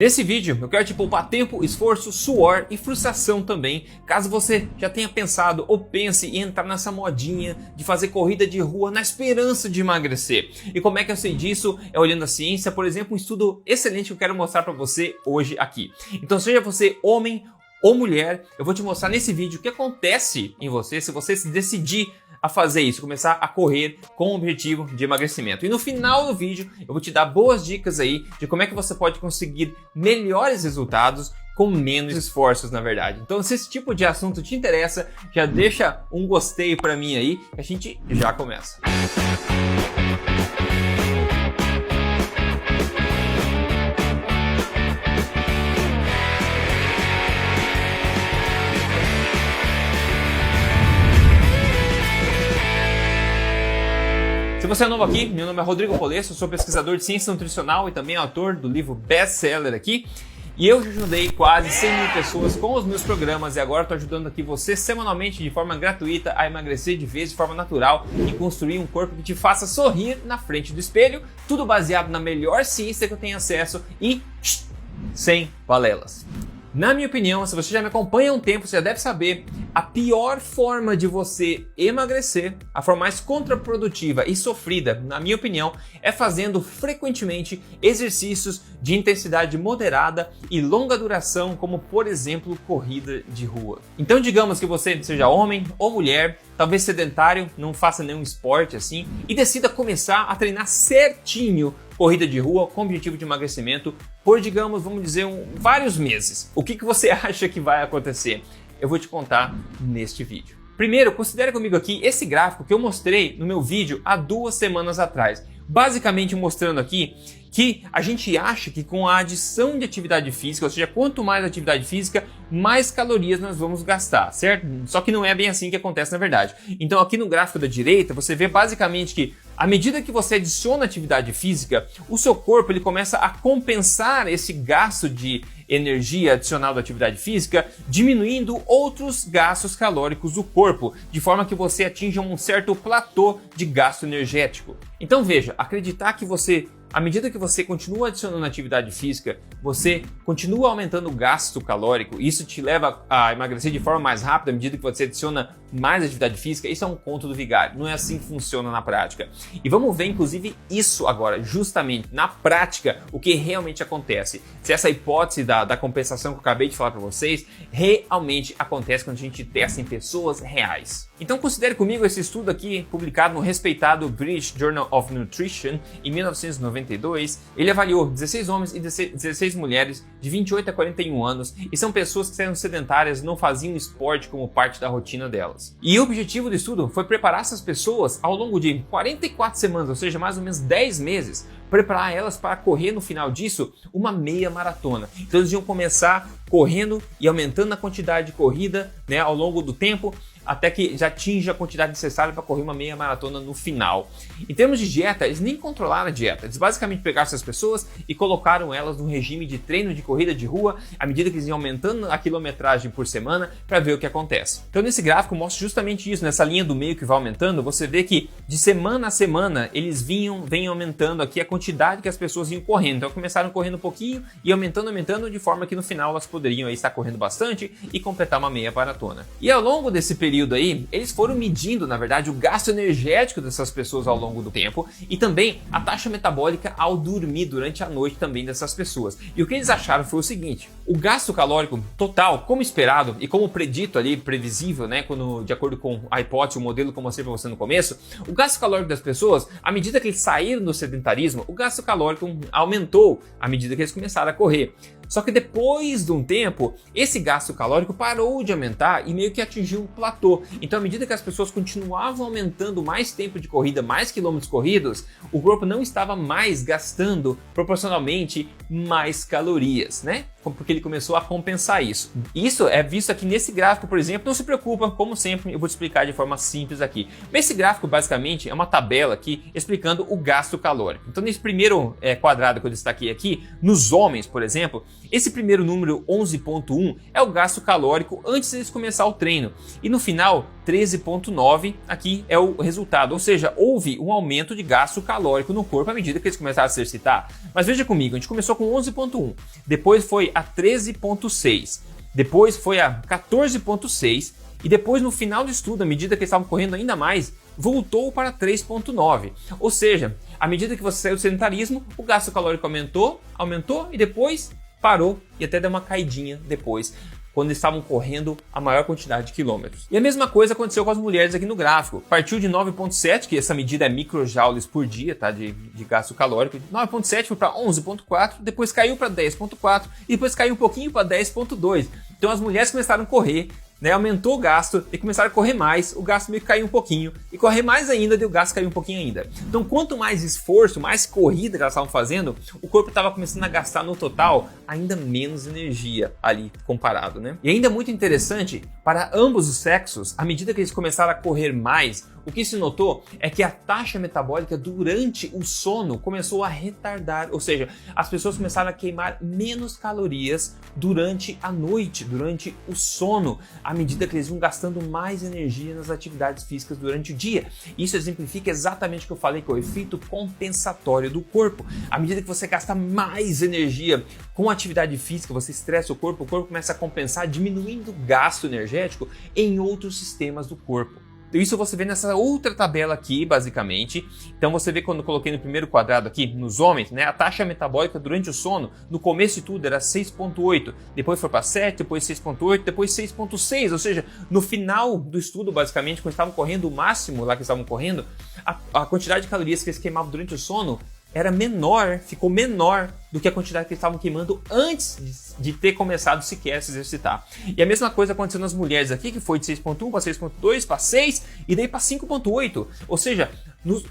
Nesse vídeo eu quero te poupar tempo, esforço, suor e frustração também, caso você já tenha pensado ou pense em entrar nessa modinha de fazer corrida de rua na esperança de emagrecer. E como é que eu sei disso? É olhando a ciência, por exemplo, um estudo excelente que eu quero mostrar para você hoje aqui. Então seja você homem ou mulher, eu vou te mostrar nesse vídeo o que acontece em você se você se decidir a fazer isso, começar a correr com o objetivo de emagrecimento. E no final do vídeo eu vou te dar boas dicas aí de como é que você pode conseguir melhores resultados com menos esforços, na verdade. Então, se esse tipo de assunto te interessa, já deixa um gostei pra mim aí, que a gente já começa. Se você é novo aqui, meu nome é Rodrigo Polesso, sou pesquisador de ciência nutricional e também autor do livro best-seller aqui. E eu já ajudei quase 100 mil pessoas com os meus programas e agora estou ajudando aqui você semanalmente de forma gratuita a emagrecer de vez de forma natural e construir um corpo que te faça sorrir na frente do espelho, tudo baseado na melhor ciência que eu tenho acesso e sem balelas. Na minha opinião, se você já me acompanha há um tempo, você já deve saber, a pior forma de você emagrecer, a forma mais contraprodutiva e sofrida, na minha opinião, é fazendo frequentemente exercícios de intensidade moderada e longa duração, como por exemplo, corrida de rua. Então digamos que você seja homem ou mulher, talvez sedentário, não faça nenhum esporte assim, e decida começar a treinar certinho corrida de rua com objetivo de emagrecimento por, digamos, vamos dizer, vários meses. O que você acha que vai acontecer? Eu vou te contar neste vídeo. Primeiro, considere comigo aqui esse gráfico que eu mostrei no meu vídeo há 2 semanas atrás. Basicamente mostrando aqui que a gente acha que com a adição de atividade física, ou seja, quanto mais atividade física, mais calorias nós vamos gastar, certo? Só que não é bem assim que acontece na verdade. Então aqui no gráfico da direita, você vê basicamente que à medida que você adiciona atividade física, o seu corpo ele começa a compensar esse gasto de energia adicional da atividade física, diminuindo outros gastos calóricos do corpo, de forma que você atinja um certo platô de gasto energético. Então veja, acreditar que você, à medida que você continua adicionando atividade física, você continua aumentando o gasto calórico, isso te leva a emagrecer de forma mais rápida à medida que você adiciona mais atividade física, isso é um conto do vigário, não é assim que funciona na prática. E vamos ver inclusive isso agora, justamente na prática, o que realmente acontece. Se essa hipótese da compensação que eu acabei de falar para vocês, realmente acontece quando a gente testa em pessoas reais. Então considere comigo esse estudo aqui, publicado no respeitado British Journal of Nutrition em 1992. Ele avaliou 16 homens e 16 mulheres de 28 a 41 anos e são pessoas que eram sedentárias e não faziam esporte como parte da rotina delas. E o objetivo do estudo foi preparar essas pessoas ao longo de 44 semanas, ou seja, mais ou menos 10 meses, preparar elas para correr no final disso uma meia maratona. Então eles iam começar correndo e aumentando a quantidade de corrida, né, ao longo do tempo, até que já atinja a quantidade necessária para correr uma meia maratona no final. Em termos de dieta, eles nem controlaram a dieta, eles basicamente pegaram essas pessoas e colocaram elas num regime de treino de corrida de rua, à medida que eles iam aumentando a quilometragem por semana, para ver o que acontece. Então nesse gráfico mostra justamente isso, nessa linha do meio que vai aumentando, você vê que de semana a semana eles vêm aumentando aqui a quantidade que as pessoas iam correndo. Então começaram correndo um pouquinho e aumentando, de forma que no final elas poderiam aí estar correndo bastante e completar uma meia maratona. E ao longo desse período aí, eles foram medindo, na verdade, o gasto energético dessas pessoas ao longo do tempo e também a taxa metabólica ao dormir durante a noite também dessas pessoas. E o que eles acharam foi o seguinte: o gasto calórico total, como esperado e como predito ali, previsível, né, quando, de acordo com a hipótese, o modelo que eu mostrei para você no começo, o gasto calórico das pessoas, à medida que eles saíram do sedentarismo, o gasto calórico aumentou à medida que eles começaram a correr. Só que depois de um tempo, esse gasto calórico parou de aumentar e meio que atingiu um platô. Então, à medida que as pessoas continuavam aumentando mais tempo de corrida, mais quilômetros corridos, o corpo não estava mais gastando proporcionalmente mais calorias, né? porque ele começou a compensar isso. Isso é visto aqui nesse gráfico, por exemplo. Não se preocupa, como sempre, eu vou te explicar de forma simples aqui. Esse gráfico, basicamente, é uma tabela aqui explicando o gasto calórico. Então, nesse primeiro quadrado que eu destaquei aqui, nos homens, por exemplo, esse primeiro número, 11.1, é o gasto calórico antes de começar o treino. E no final, 13.9 aqui é o resultado. Ou seja, houve um aumento de gasto calórico no corpo à medida que eles começaram a se exercitar. Mas veja comigo, a gente começou com 11.1, depois foi a 13.6, depois foi a 14.6 e depois no final do estudo, à medida que eles estavam correndo ainda mais, voltou para 3.9. Ou seja, à medida que você saiu do sedentarismo, o gasto calórico aumentou e depois parou e até deu uma caidinha depois, quando estavam correndo a maior quantidade de quilômetros. E a mesma coisa aconteceu com as mulheres aqui no gráfico. Partiu de 9.7, que essa medida é microjoules por dia, tá? de gasto calórico. 9.7 foi para 11.4, depois caiu para 10.4 e depois caiu um pouquinho para 10.2. Então as mulheres começaram a correr, né, aumentou o gasto e começaram a correr mais, o gasto meio que caiu um pouquinho, e correr mais ainda, e o gasto caiu um pouquinho ainda. Então quanto mais esforço, mais corrida que elas estavam fazendo, o corpo estava começando a gastar no total ainda menos energia ali comparado, né? E ainda muito interessante, para ambos os sexos, à medida que eles começaram a correr mais, o que se notou é que a taxa metabólica durante o sono começou a retardar, ou seja, as pessoas começaram a queimar menos calorias durante a noite, durante o sono, à medida que eles vão gastando mais energia nas atividades físicas durante o dia. Isso exemplifica exatamente o que eu falei, que é o efeito compensatório do corpo. À medida que você gasta mais energia com atividade física, você estressa o corpo começa a compensar, diminuindo o gasto energético em outros sistemas do corpo. Isso você vê nessa outra tabela aqui, basicamente. Então você vê quando eu coloquei no primeiro quadrado aqui, nos homens, né, a taxa metabólica durante o sono, no começo de tudo era 6.8, depois foi para 7, depois 6.8, depois 6.6, ou seja, no final do estudo, basicamente, quando estavam correndo o máximo lá que estavam correndo, a quantidade de calorias que eles queimavam durante o sono era menor, ficou menor do que a quantidade que eles estavam queimando antes de ter começado sequer a se exercitar. E a mesma coisa aconteceu nas mulheres aqui, que foi de 6.1 para 6.2, para 6 e daí para 5.8. Ou seja,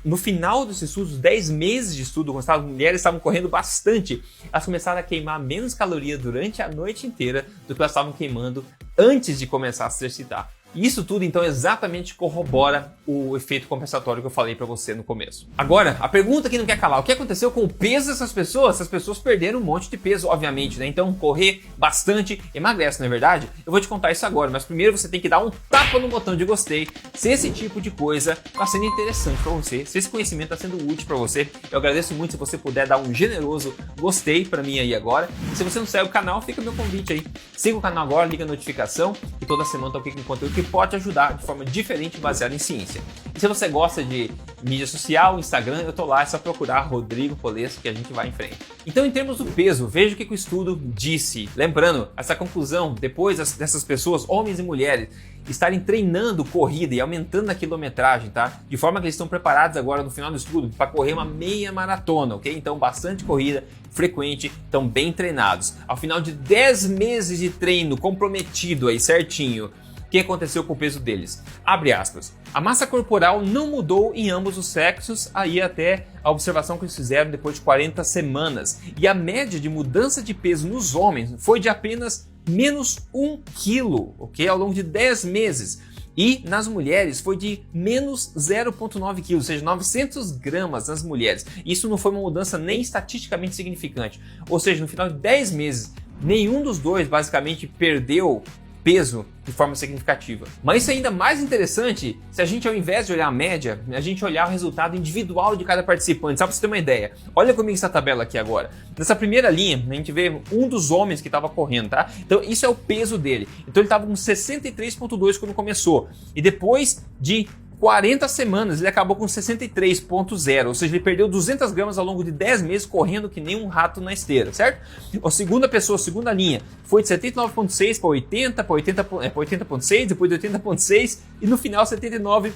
no final desses estudos, 10 meses de estudo, quando as mulheres estavam correndo bastante, elas começaram a queimar menos calorias durante a noite inteira do que elas estavam queimando antes de começar a se exercitar. E isso tudo, então, exatamente corrobora o efeito compensatório que eu falei para você no começo. Agora, a pergunta que não quer calar, o que aconteceu com o peso dessas pessoas? Essas pessoas perderam um monte de peso, obviamente, né? Então, correr bastante emagrece, não é verdade? Eu vou te contar isso agora, mas primeiro você tem que dar um tapa no botão de gostei, se esse tipo de coisa está sendo interessante para você, se esse conhecimento está sendo útil para você. Eu agradeço muito se você puder dar um generoso gostei para mim aí agora. E se você não segue o canal, fica o meu convite aí. Siga o canal agora, liga a notificação e toda semana tá aqui com conteúdo que pode ajudar de forma diferente e baseada em ciência. E se você gosta de mídia social, Instagram, eu tô lá, é só procurar Rodrigo Polesso que a gente vai em frente. Então, em termos do peso, veja o que o estudo disse. Lembrando, essa conclusão, depois dessas pessoas, homens e mulheres, estarem treinando corrida e aumentando a quilometragem, tá? De forma que eles estão preparados agora no final do estudo para correr uma meia maratona, ok? Então, bastante corrida, frequente, estão bem treinados. Ao final de 10 meses de treino comprometido aí, certinho, o que aconteceu com o peso deles? Abre aspas. A massa corporal não mudou em ambos os sexos, aí até a observação que eles fizeram depois de 40 semanas. E a média de mudança de peso nos homens foi de apenas menos 1 quilo, ok? Ao longo de 10 meses. E nas mulheres foi de menos 0,9 kg, ou seja, 900 gramas nas mulheres. Isso não foi uma mudança nem estatisticamente significante. Ou seja, no final de 10 meses, nenhum dos dois basicamente perdeu peso de forma significativa. Mas isso é ainda mais interessante se a gente, ao invés de olhar a média, a gente olhar o resultado individual de cada participante. Só para você ter uma ideia. Olha comigo essa tabela aqui agora. Nessa primeira linha, a gente vê um dos homens que estava correndo, tá? Então isso é o peso dele. Então ele estava com 63,2 quando começou. E depois de 40 semanas, ele acabou com 63,0, ou seja, ele perdeu 200 gramas ao longo de 10 meses correndo que nem um rato na esteira, certo? A segunda pessoa, a segunda linha, foi de 79,6 para 80, para 80,6, depois de 80,6 e no final 79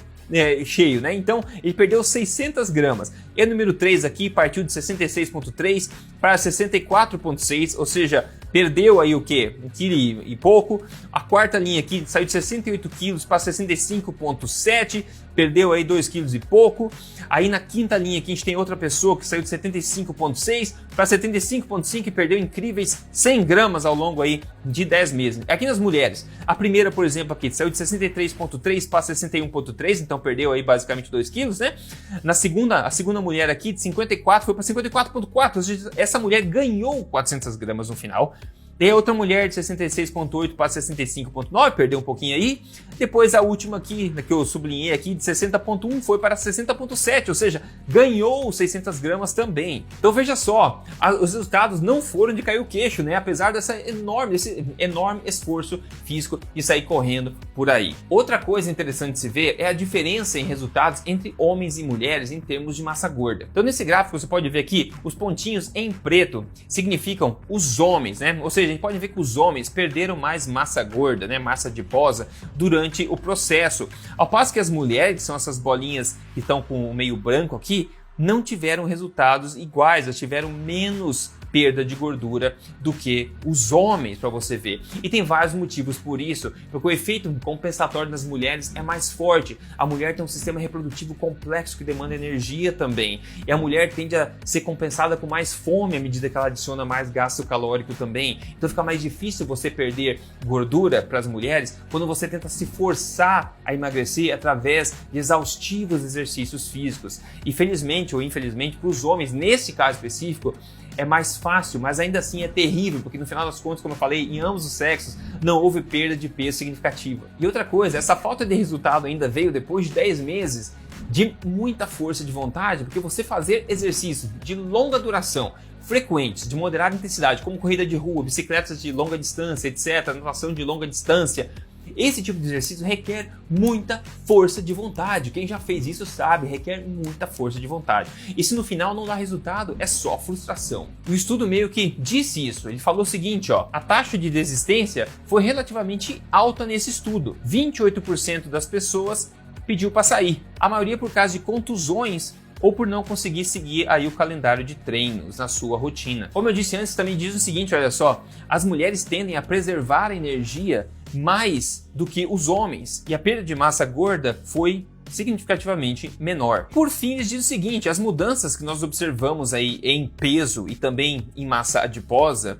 cheio, né? Então, ele perdeu 600 gramas. E o número 3 aqui partiu de 66,3 para 64,6, ou seja, perdeu aí o quê? 1 kg e pouco. A quarta linha aqui saiu de 68 quilos para 65,7. perdeu aí 2 quilos e pouco. Aí na quinta linha aqui a gente tem outra pessoa que saiu de 75,6 para 75,5 e perdeu incríveis 100 gramas ao longo aí de 10 meses. Aqui nas mulheres, a primeira, por exemplo, aqui saiu de 63,3 para 61,3, então perdeu aí basicamente 2 quilos, né? A segunda mulher aqui de 54 foi para 54,4, ou seja, essa mulher ganhou 400 gramas no final. Tem a outra mulher de 66,8 para 65,9, perdeu um pouquinho aí. Depois a última aqui, que eu sublinhei aqui, de 60,1 foi para 60,7, ou seja, ganhou 600 gramas também. Então veja só, os resultados não foram de cair o queixo, né? Apesar desse enorme esforço físico de sair correndo por aí. Outra coisa interessante de se ver é a diferença em resultados entre homens e mulheres em termos de massa gorda. Então nesse gráfico você pode ver aqui, os pontinhos em preto significam os homens, né? Ou seja, a gente pode ver que os homens perderam mais massa gorda, né, massa adiposa, durante o processo. Ao passo que as mulheres, que são essas bolinhas que estão com o meio branco aqui, não tiveram resultados iguais, elas tiveram menos perda de gordura do que os homens, para você ver. E tem vários motivos por isso, porque o efeito compensatório nas mulheres é mais forte. A mulher tem um sistema reprodutivo complexo que demanda energia também. E a mulher tende a ser compensada com mais fome à medida que ela adiciona mais gasto calórico também. Então fica mais difícil você perder gordura para as mulheres quando você tenta se forçar a emagrecer através de exaustivos exercícios físicos. E felizmente ou infelizmente para os homens, nesse caso específico, é mais fácil, mas ainda assim é terrível, porque no final das contas, como eu falei, em ambos os sexos não houve perda de peso significativa. E outra coisa, essa falta de resultado ainda veio depois de 10 meses de muita força de vontade, porque você fazer exercícios de longa duração, frequentes, de moderada intensidade, como corrida de rua, bicicletas de longa distância, etc., natação de longa distância, esse tipo de exercício requer muita força de vontade. Quem já fez isso sabe, requer muita força de vontade. E se no final não dá resultado, é só frustração. O estudo meio que disse isso. Ele falou o seguinte, ó, a taxa de desistência foi relativamente alta nesse estudo. 28% das pessoas pediu para sair. A maioria por causa de contusões ou por não conseguir seguir aí o calendário de treinos na sua rotina. Como eu disse antes, também diz o seguinte, olha só, as mulheres tendem a preservar a energia mais do que os homens, e a perda de massa gorda foi significativamente menor. Por fim, eles dizem o seguinte, as mudanças que nós observamos aí em peso e também em massa adiposa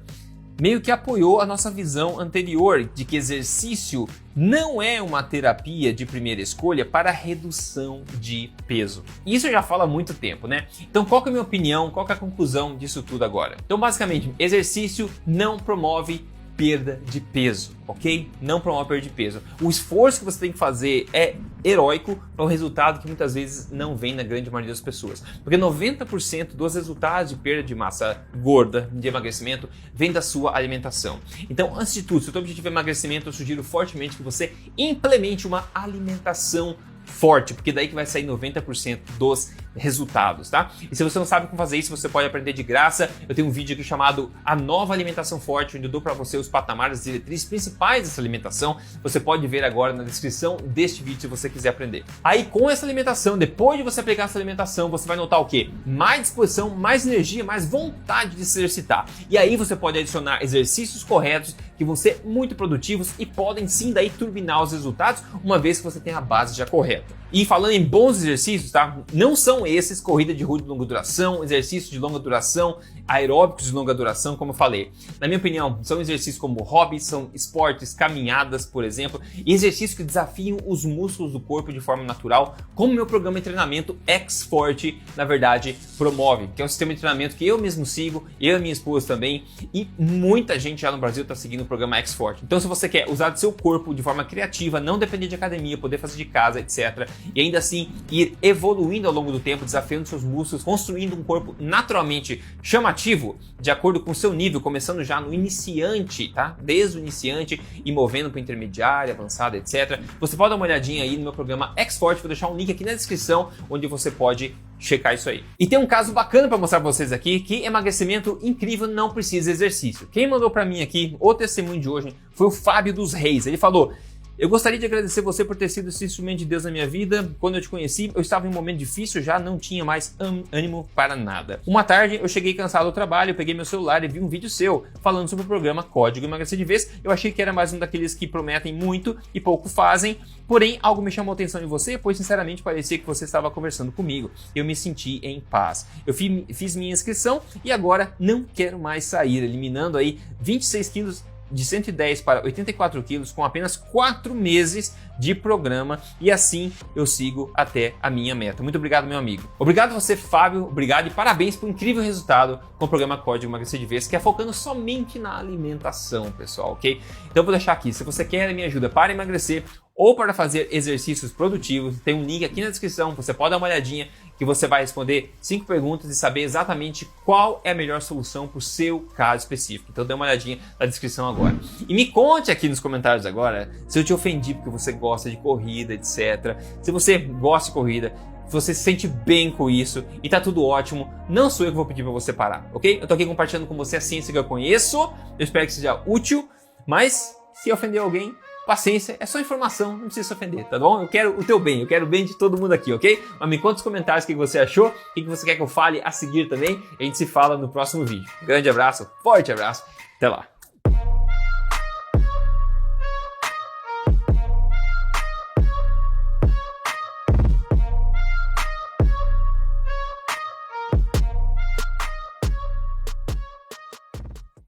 meio que apoiou a nossa visão anterior de que exercício não é uma terapia de primeira escolha para redução de peso. Isso já fala há muito tempo, né? Então qual que é a minha opinião, qual que é a conclusão disso tudo agora? Então basicamente, exercício não promove perda de peso, ok? Não promove perda de peso. O esforço que você tem que fazer é heróico para um resultado que muitas vezes não vem na grande maioria das pessoas. Porque 90% dos resultados de perda de massa gorda, de emagrecimento, vem da sua alimentação. Então, antes de tudo, se o seu objetivo é emagrecimento, eu sugiro fortemente que você implemente uma alimentação forte, porque daí que vai sair 90% dos resultados, tá? E se você não sabe como fazer isso, você pode aprender de graça. Eu tenho um vídeo aqui chamado A Nova Alimentação Forte, onde eu dou para você os patamares, as diretrizes principais dessa alimentação. Você pode ver agora na descrição deste vídeo se você quiser aprender. Aí com essa alimentação, depois de você aplicar essa alimentação, você vai notar o quê? Mais disposição, mais energia, mais vontade de se exercitar. E aí você pode adicionar exercícios corretos que vão ser muito produtivos e podem sim daí turbinar os resultados, uma vez que você tem a base já correta. E falando em bons exercícios, tá? Não são esses corrida de rua de longa duração, exercícios de longa duração, aeróbicos de longa duração, como eu falei. Na minha opinião, são exercícios como hobbies, são esportes, caminhadas, por exemplo, e exercícios que desafiam os músculos do corpo de forma natural, como o meu programa de treinamento X-Forte, na verdade, promove, que é um sistema de treinamento que eu mesmo sigo, eu e minha esposa também, e muita gente já no Brasil está seguindo o programa X-Forte. Então, se você quer usar do seu corpo de forma criativa, não depender de academia, poder fazer de casa, etc., e ainda assim ir evoluindo ao longo do tempo, desafiando seus músculos, construindo um corpo naturalmente chamativo, de acordo com o seu nível, começando já no iniciante, tá? Desde o iniciante e movendo para o intermediário, avançado, etc. Você pode dar uma olhadinha aí no meu programa X-Forte, vou deixar um link aqui na descrição, onde você pode checar isso aí. E tem um caso bacana para mostrar para vocês aqui, que emagrecimento incrível não precisa de exercício. Quem mandou para mim aqui o testemunho de hoje foi o Fábio dos Reis. Ele falou: Eu gostaria de agradecer você por ter sido esse instrumento de Deus na minha vida. Quando eu te conheci, eu estava em um momento difícil, já não tinha mais ânimo para nada. Uma tarde, eu cheguei cansado do trabalho, eu peguei meu celular e vi um vídeo seu falando sobre o programa Código Emagrecer de Vez. Eu achei que era mais um daqueles que prometem muito e pouco fazem, porém algo me chamou a atenção em você, pois sinceramente parecia que você estava conversando comigo. Eu me senti em paz. Eu fiz minha inscrição e agora não quero mais sair, eliminando aí 26 quilos de 110 para 84 quilos com apenas 4 meses de programa, e assim eu sigo até a minha meta. Muito obrigado, meu amigo. Obrigado a você, Fábio. Obrigado e parabéns por um incrível resultado com o programa Código Emagrecer de Vez, que é focando somente na alimentação, pessoal, ok? Então eu vou deixar aqui, se você quer a minha ajuda para emagrecer ou para fazer exercícios produtivos, tem um link aqui na descrição, você pode dar uma olhadinha, que você vai responder 5 perguntas e saber exatamente qual é a melhor solução para o seu caso específico. Então dê uma olhadinha na descrição agora. E me conte aqui nos comentários agora se eu te ofendi porque você gosta de corrida, etc. Se você gosta de corrida, se você se sente bem com isso e tá tudo ótimo, não sou eu que vou pedir para você parar, ok? Eu tô aqui compartilhando com você a ciência que eu conheço, eu espero que seja útil, mas se ofender alguém, paciência, é só informação, não precisa se ofender, tá bom? Eu quero o teu bem, eu quero o bem de todo mundo aqui, ok? Mas me conta nos comentários o que você achou, o que você quer que eu fale a seguir também, e a gente se fala no próximo vídeo. Um grande abraço, forte abraço, até lá!